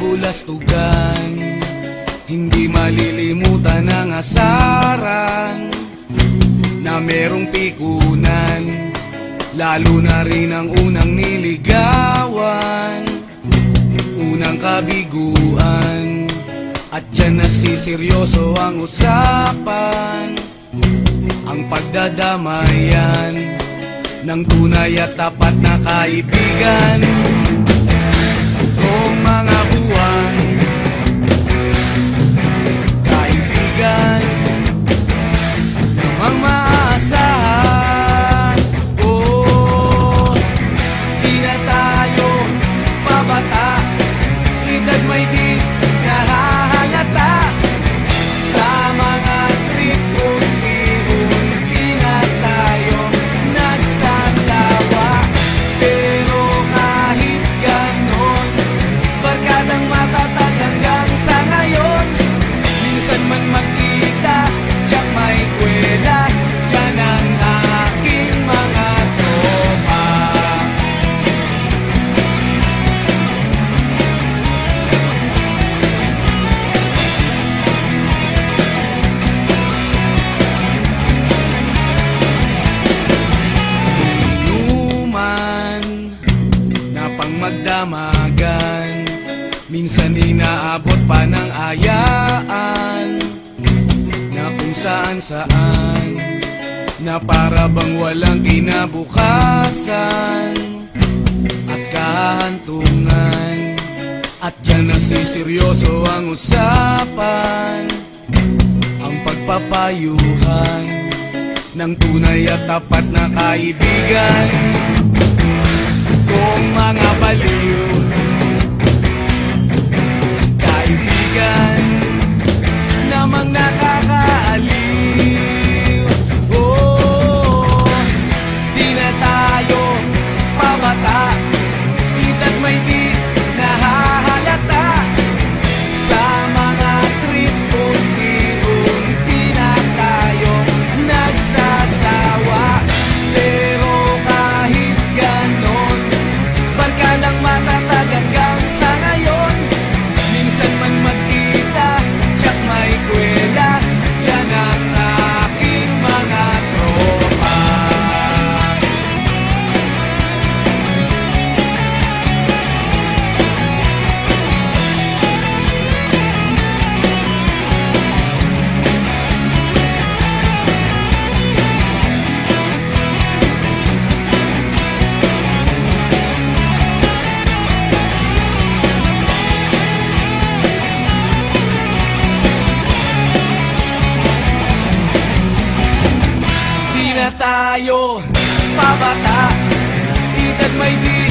kabulastugan, hindi malilimutan ang asaran na merong pikunan, lalo na rin ang unang niligawan, unang kabiguan. At dyan nasiseryoso ang usapan, ang pagdadamayan ng tunay at tapat na kaibigan. Kung mga buwan, kaibigan namang maaasahan. Oh, di na tayo pabata, edad may di nahahalata. Sa mga trip unti-unti na tayo nagsasawa. Pero kahit ganon, barkadang matatag hanggang sa ngayon. Minsan man magkita, tiyak may kwela, yan ang aking mga tropa. Inuman na pang magdamagan, minsan inaabot pa ng ayaan, na kung saan-saan, na para bang walang kinabukasan at kahantungan. At dyan nasiseryoso ang usapan, ang pagpapayuhan ng tunay at tapat na kaibigan. Kung mga baliw, kaibigan namang nakakaaliw. Oh, di na tayo pabata, edad may di nahahalata. Sa mga trip unti-unti na tayo nagsasawa. Pero kahit ganon, barkadang matatag hanggang sa ngayon. Minsan man magkita, tiyak may kwela, yan ang aking mga tropa. Di na tayo pabata, edad may di